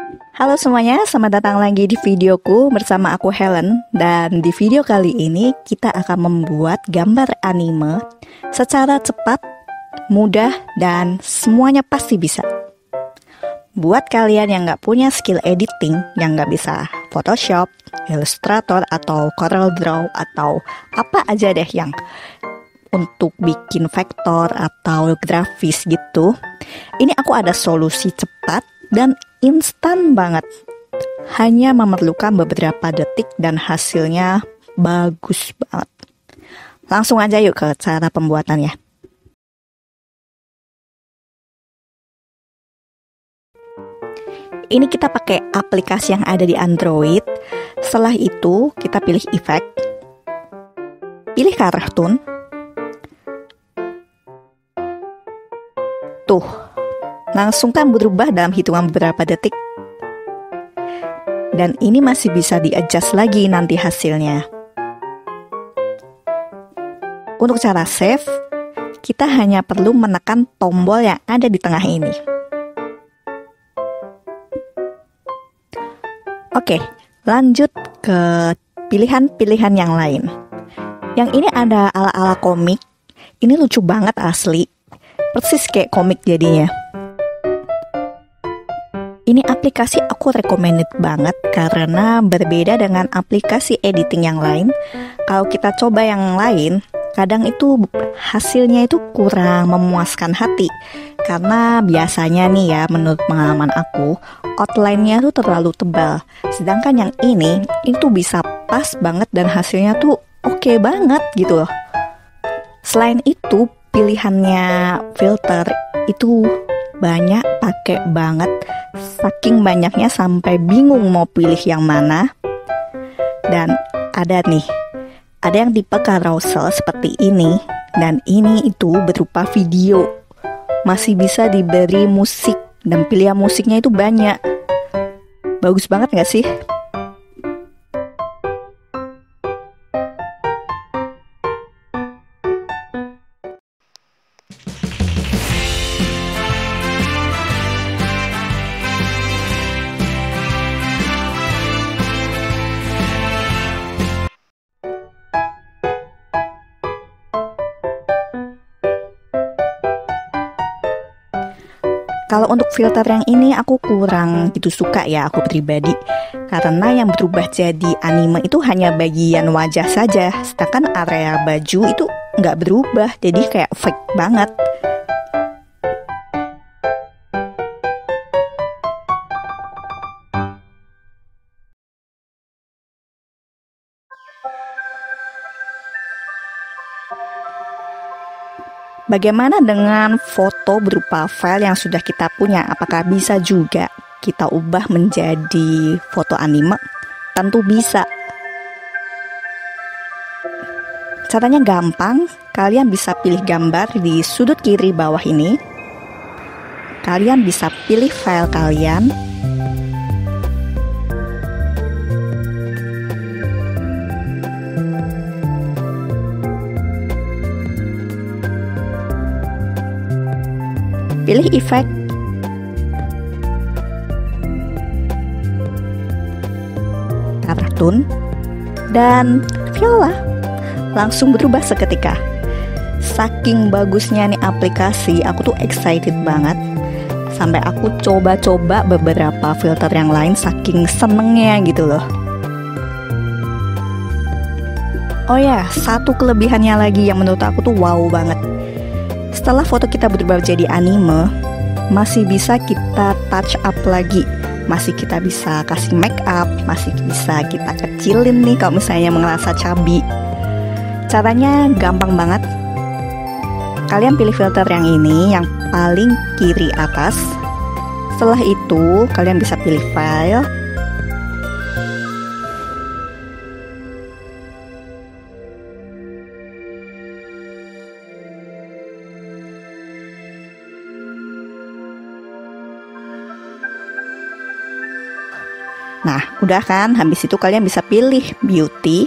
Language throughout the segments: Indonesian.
Halo semuanya, selamat datang lagi di videoku bersama aku Helen. Dan di video kali ini kita akan membuat gambar anime secara cepat, mudah, dan semuanya pasti bisa. Buat kalian yang gak punya skill editing, yang gak bisa Photoshop, Illustrator, atau Corel Draw, atau apa aja deh yang untuk bikin vektor atau grafis gitu, ini aku ada solusi cepat dan instan banget. Hanya memerlukan beberapa detik dan hasilnya bagus banget. Langsung aja yuk ke cara pembuatannya. Ini kita pakai aplikasi yang ada di Android. Setelah itu kita pilih efek, pilih cartoon. Tuh, langsung kan berubah dalam hitungan beberapa detik. Dan ini masih bisa di-adjust lagi nanti hasilnya. Untuk cara save, kita hanya perlu menekan tombol yang ada di tengah ini. Oke, lanjut ke pilihan-pilihan yang lain. Yang ini ada ala-ala komik. Ini lucu banget asli. Persis kayak komik jadinya. Ini aplikasi aku recommended banget karena berbeda dengan aplikasi editing yang lain. Kalau kita coba yang lain, kadang itu hasilnya itu kurang memuaskan hati. Karena biasanya nih ya, menurut pengalaman aku, outline-nya tuh terlalu tebal. Sedangkan yang ini, itu bisa pas banget dan hasilnya tuh oke banget gitu loh. Selain itu, pilihannya filter itu banyak, pakai banget. Saking banyaknya sampai bingung mau pilih yang mana. Dan ada yang tipe carousel seperti ini. Dan ini itu berupa video. Masih bisa diberi musik. Dan pilihan musiknya itu banyak. Bagus banget gak sih? Kalau untuk filter yang ini aku kurang gitu suka ya, aku pribadi. Karena yang berubah jadi anime itu hanya bagian wajah saja. Sedangkan area baju itu nggak berubah, jadi kayak fake banget. Bagaimana dengan foto berupa file yang sudah kita punya? Apakah bisa juga kita ubah menjadi foto anime? Tentu bisa. Caranya gampang, kalian bisa pilih gambar di sudut kiri bawah ini. Kalian bisa pilih file kalian. Pilih efek, cartoon, dan viola. Langsung berubah seketika. Saking bagusnya nih aplikasi, aku tuh excited banget. Sampai aku coba-coba beberapa filter yang lain, saking senengnya gitu loh. Oh ya, satu kelebihannya lagi yang menurut aku tuh wow banget. Setelah foto kita berubah jadi anime, masih bisa kita touch up lagi. Masih kita bisa kasih make up, masih bisa kita kecilin nih kalau misalnya merasa cabi. Caranya gampang banget. Kalian pilih filter yang ini, yang paling kiri atas. Setelah itu, kalian bisa pilih file. Nah, udah kan? Habis itu kalian bisa pilih beauty.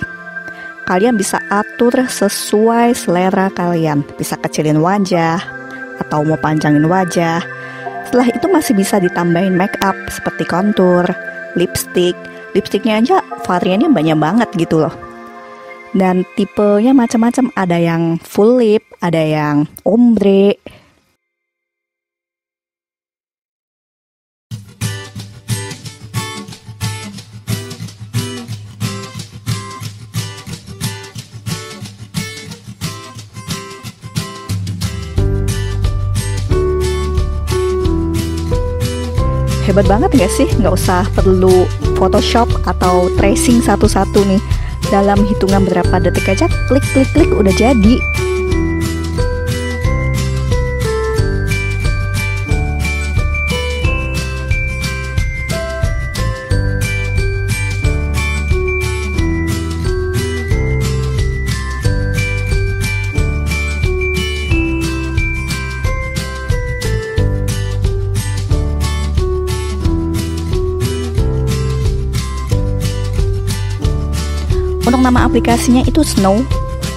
Kalian bisa atur sesuai selera kalian. Bisa kecilin wajah atau mau panjangin wajah. Setelah itu masih bisa ditambahin make up seperti contour, lipstick. Lipstiknya aja variannya banyak banget gitu loh. Dan tipenya macam-macam, ada yang full lip, ada yang ombre. Hebat banget gak sih? Nggak usah perlu Photoshop atau tracing satu-satu nih. Dalam hitungan berapa detik aja, klik udah jadi. Untuk nama aplikasinya itu Snow.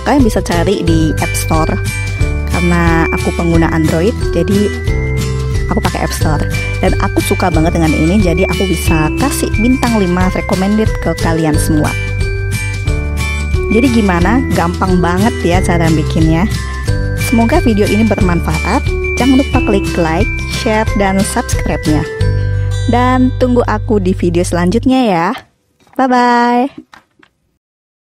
Kalian bisa cari di App Store. Karena aku pengguna Android, jadi aku pakai App Store. Dan aku suka banget dengan ini, jadi aku bisa kasih bintang 5 recommended ke kalian semua. Jadi gimana? Gampang banget ya cara bikinnya. Semoga video ini bermanfaat. Jangan lupa klik like, share, dan subscribe-nya. Dan tunggu aku di video selanjutnya ya. Bye-bye.